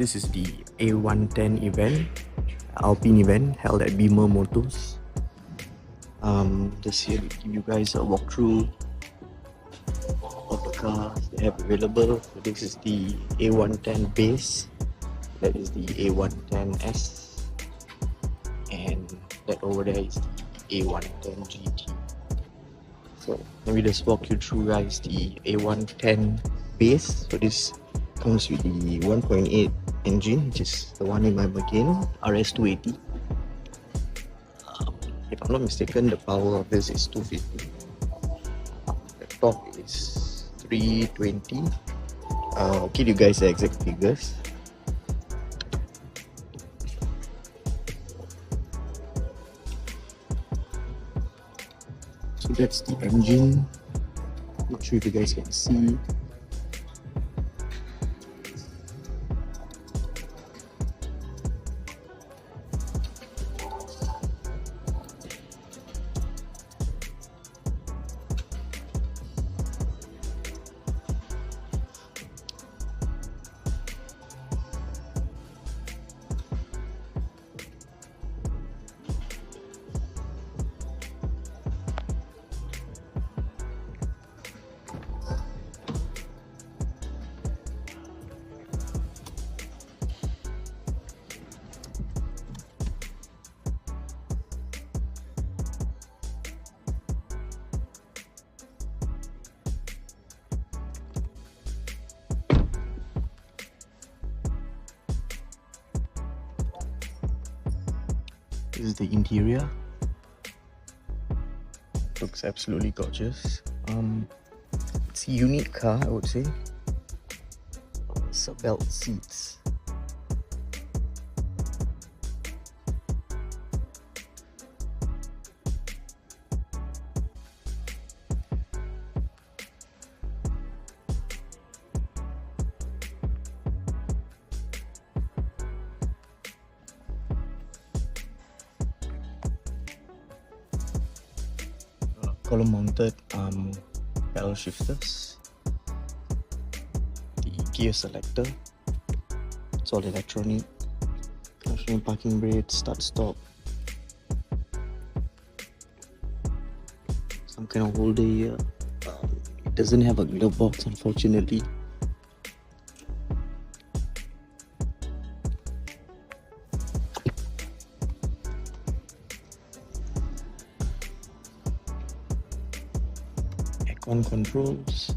this is the A110 event, Alpine event held at Beemer Motors. Just here to give you guys a walkthrough of the cars they have available. So this is the A110 base, that is the A110S, and that over there is the A110 GT. So let me just walk you through, guys, the A110 base. So this comes with the 1.8 engine, which is the one in my Lamborghini RS280. If I'm not mistaken, the power of this is 250. The torque is 320. I'll give you guys the exact figures. So that's the engine. Not sure if you guys can see. This is the interior. Looks absolutely gorgeous. It's a unique car, I would say. Sub-belt seats. Column mounted pedal shifters, the gear selector, it's all electronic, parking brake, start stop, some kind of holder here. It doesn't have a glove box, unfortunately. On controls.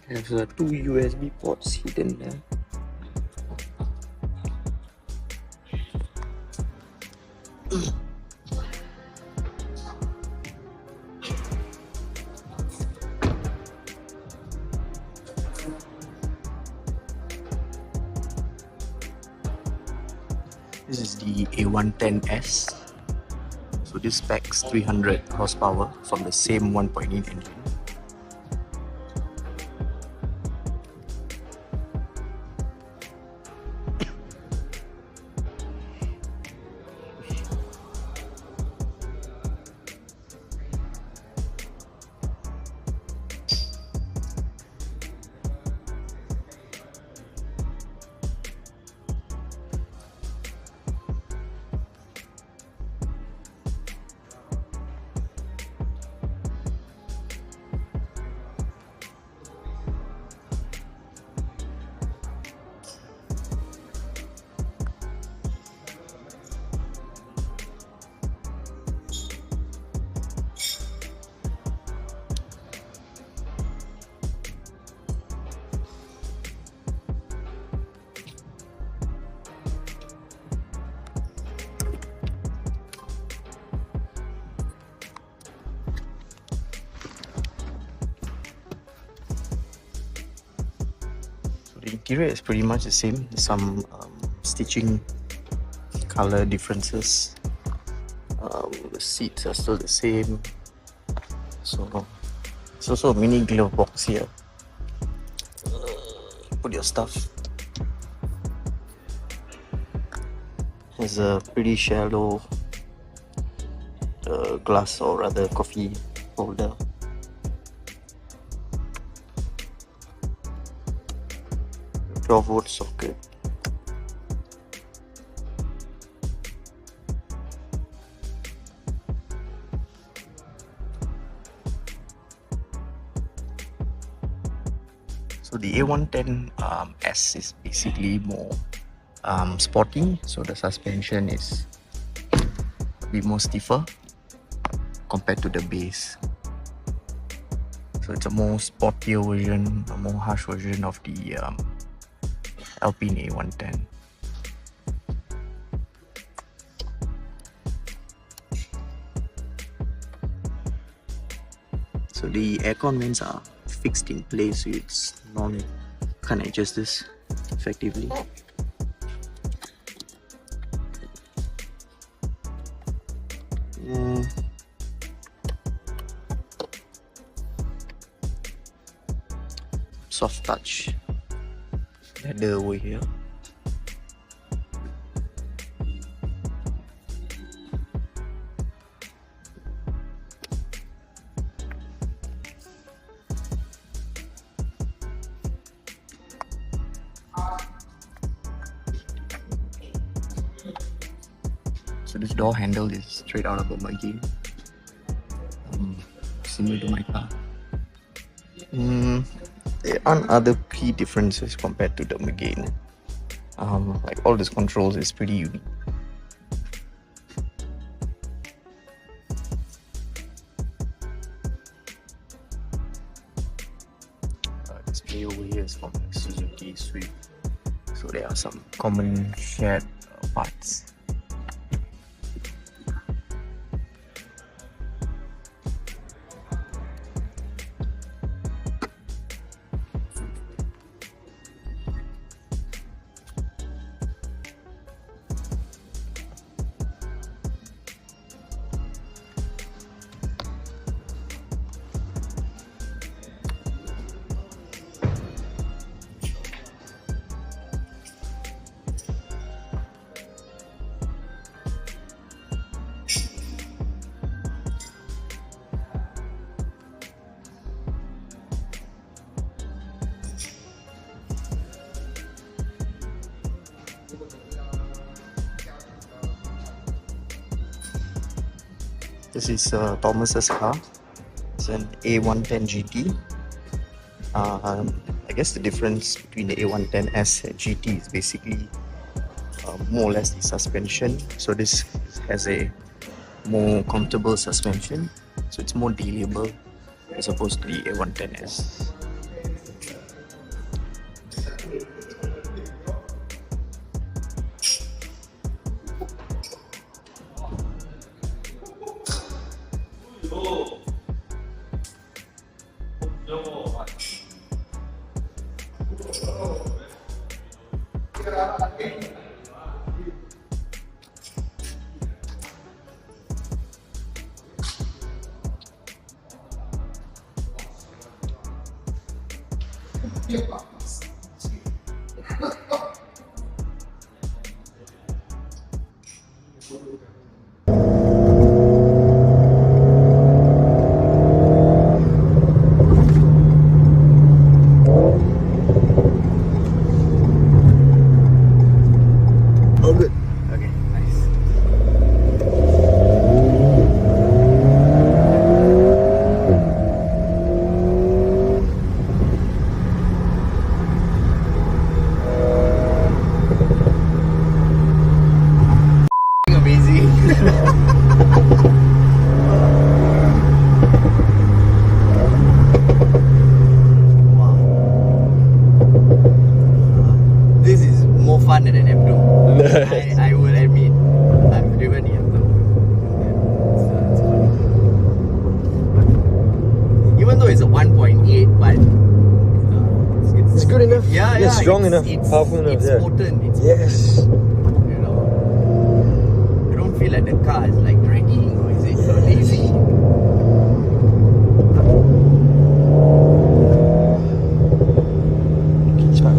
There's two USB ports hidden there. This is the A110S. So this packs 300 horsepower from the same 1.8 engine. interior is pretty much the same. Some stitching color differences. The seats are still the same. So it's also a mini glove box here. Put your stuff. There's a pretty shallow glass, or rather coffee holder. A 12-volt socket. So the A110S is basically more sporty, so the suspension is a bit more stiffer compared to the base. So it's a more sportier version, a more harsh version of the Alpine A110. So the aircon vents are fixed in place, so it's can't adjust this effectively. Soft touch leather over here. So this door handle is straight out of a Mergain, similar to my car. There aren't other key differences compared to the Mergain. Like all these controls is pretty unique. Display over here is from the Suzuki Swift, so there are some common shared parts. This is Thomas's car. It's an A110 GT. I guess the difference between the A110S and GT is basically more or less the suspension. So this has a more comfortable suspension, so it's more dealable as opposed to the A110S. Oh, good. Okay, nice. Amazing. Wow. This is more fun than an M2. I will admit, I've driven the M2. It's fun. Even though it's a 1.8, but it's It's good enough. Yeah, it's strong enough, powerful enough. It's potent. It's yes. you know, I don't feel like the car is like dragging or is it so lazy.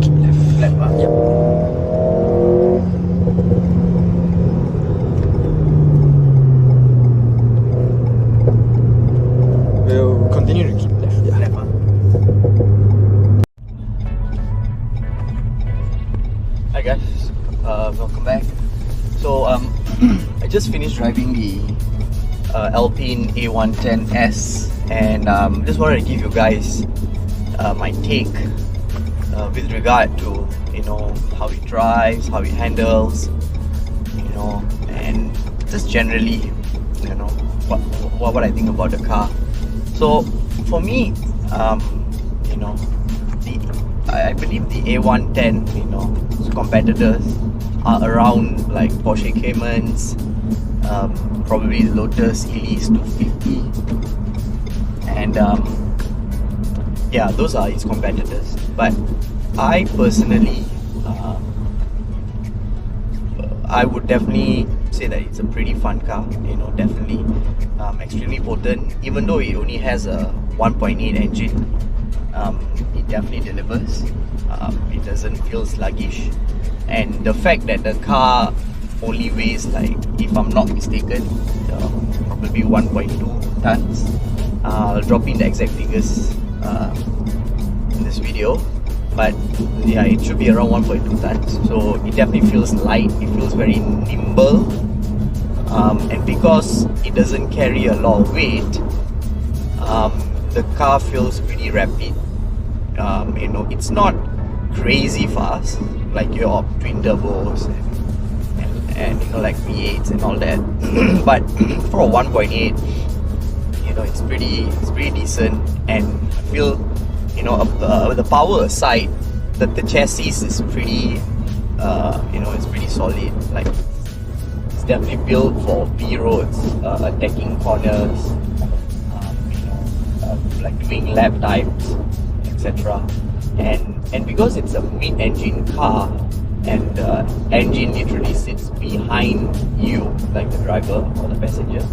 Keep left. Left, huh? Yep. We'll continue to keep left. Yeah. Left, huh? Hi guys, welcome back. So I just finished driving the Alpine A110S, and just wanted to give you guys my take with regard to how it drives, how it handles, and just generally what I think about the car. So for me, I believe the A110, competitors are around like Porsche Caymans, probably Lotus Elise 250, and yeah, those are its competitors. But I personally, I would definitely say that it's a pretty fun car. Definitely extremely potent. Even though it only has a 1.8 engine, it definitely delivers. It doesn't feel sluggish, and the fact that the car only weighs, like, if I'm not mistaken, probably 1.2 tons. I'll drop in the exact figures in this video, but yeah, it should be around 1.2 tons. So it definitely feels light. It feels very nimble, and because it doesn't carry a lot of weight, the car feels pretty rapid. It's not crazy fast like your twin turbos and like V8s and all that, but for a 1.8, it's pretty decent. And I feel, the power aside, that the chassis is pretty it's pretty solid. Like, it's definitely built for B roads, attacking corners, like doing lap times, etc. And because it's a mid-engine car, and the engine literally sits behind you, like the driver or the passenger,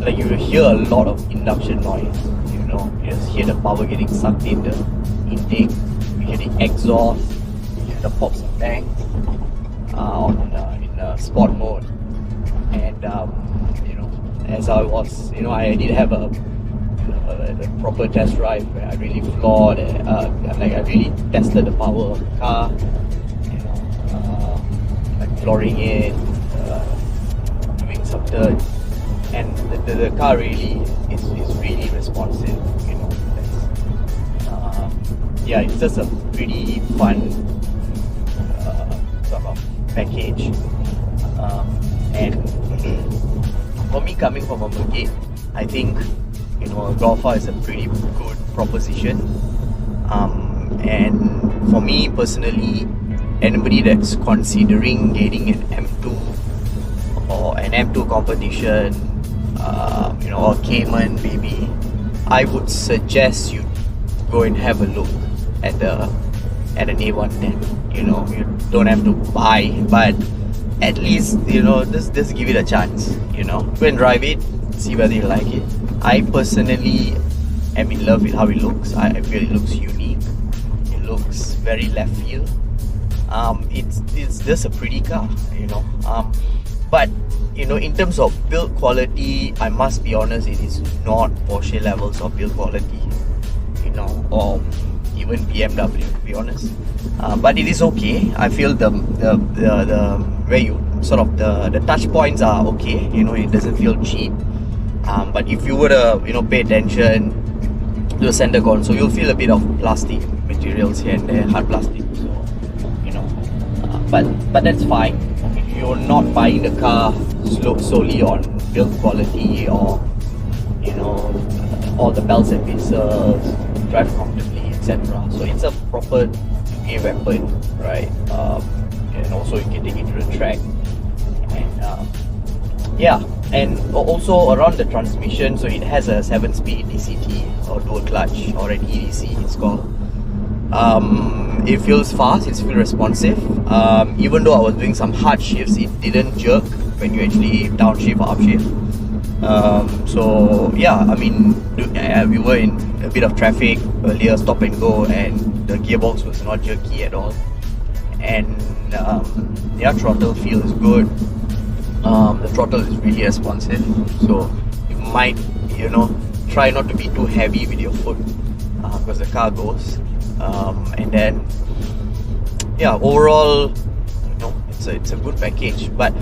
like, you will hear a lot of induction noise. You just hear the power getting sucked in the intake, you hear the exhaust, you hear the pops and bangs in sport mode. And as I was, I did have a proper test drive where I really floored it. I really tested the power of the car, like flooring it, doing some dirt, and the car really is really responsive. Yeah, it's just a pretty fun sort of package. And for me, coming from a Mergate, I think a Golf R is a pretty good proposition. And for me personally, anybody that's considering getting an M2 or an M2 competition, or Cayman maybe, I would suggest you go and have a look at an A110. You don't have to buy, but at least just give it a chance. Go and drive it, see whether you like it. I personally am in love with how it looks. I feel it looks unique. It looks very left field. It's just a pretty car, but in terms of build quality, I must be honest, it is not Porsche levels of build quality, or even BMW, to be honest. But it is okay. I feel the where you sort of the touch points are okay. It doesn't feel cheap. But if you were to pay attention to the center console, you'll feel a bit of plastic materials here and there, hard plastic. So but that's fine. If you're not buying the car solely on build quality or all the bells and whistles, drive comfortably, etc. So it's a proper A weapon, right? And also you can take it to the track, and yeah. And also around the transmission, so it has a 7-speed DCT or dual clutch, or an EDC it's called. It feels fast, it feels responsive. Even though I was doing some hard shifts, it didn't jerk when you actually downshift or upshift. So yeah, I mean, we were in a bit of traffic earlier, stop and go, and the gearbox was not jerky at all. And throttle feel is good. The throttle is really responsive, so you might, try not to be too heavy with your foot because the car goes. And then overall, it's a good package, but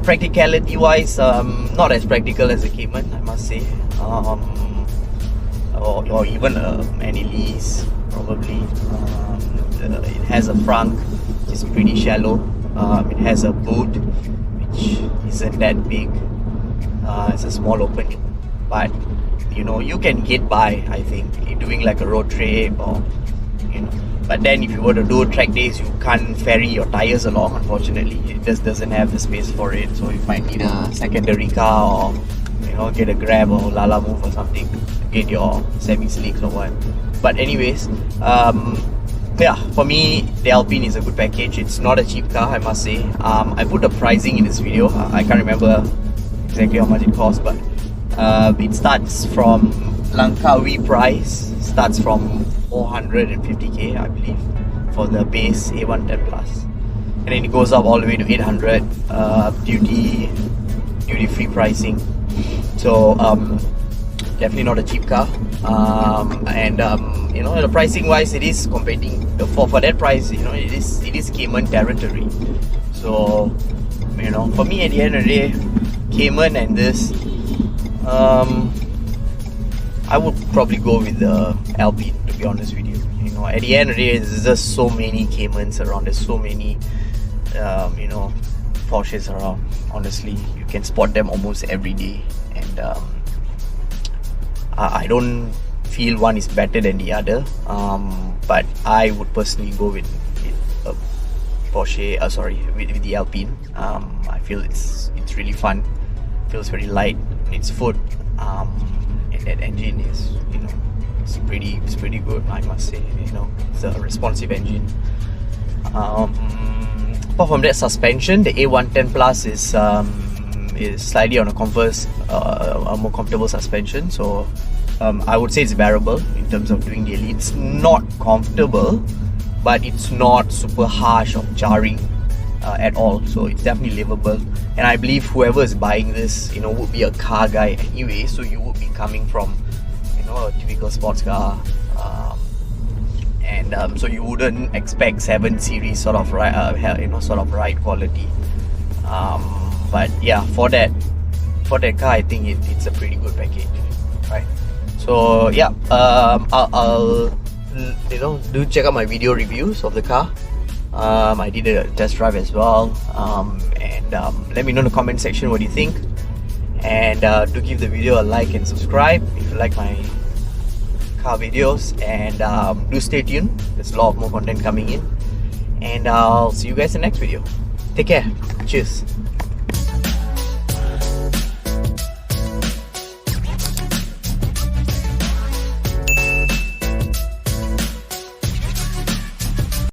practicality wise, not as practical as a Cayman, I must say, or even an Elise probably. It has a frunk which is pretty shallow. It has a boot which isn't that big. It's a small opening, but you can get by, I think, doing like a road trip or but then if you were to do track days, you can't ferry your tires along, unfortunately. It just doesn't have the space for it, so you might need a secondary car, or get a Grab or Lala Move or something to get your semi-slicks or what. But anyways, for me, the Alpine is a good package. It's not a cheap car, I must say. I put the pricing in this video. I can't remember exactly how much it costs, but it starts from Langkawi price, starts from 450k, I believe, for the base A110 Plus, and then it goes up all the way to 800 duty free pricing. So definitely not a cheap car. The pricing wise, it is competing for that price. It is Cayman territory. So for me, at the end of the day, Cayman and this, I would probably go with the Alpine, to be honest with you. At the end of the day, there's just so many Caymans around. There's so many, Porsches around. Honestly, you can spot them almost every day, and I don't feel one is better than the other. But I would personally go with a Porsche. With the Alpine. I feel it's really fun. Feels very light on its foot. And that engine is, it's pretty good, I must say. It's a responsive engine. Apart from that, suspension, the A110 Plus is slightly on a more comfortable suspension. So I would say it's bearable in terms of doing daily. It's not comfortable, but it's not super harsh or jarring at all. So it's definitely livable. And I believe whoever is buying this, would be a car guy anyway. So you would be coming from, a typical sports car, and so you wouldn't expect 7 Series sort of ride quality. But yeah, for that car, I think it's a pretty good package, right? So yeah, I'll do check out my video reviews of the car. I did a test drive as well, and let me know in the comment section what you think, and do give the video a like and subscribe if you like my car videos, and do stay tuned. There's a lot more content coming in, and I'll see you guys in the next video. Take care. Cheers.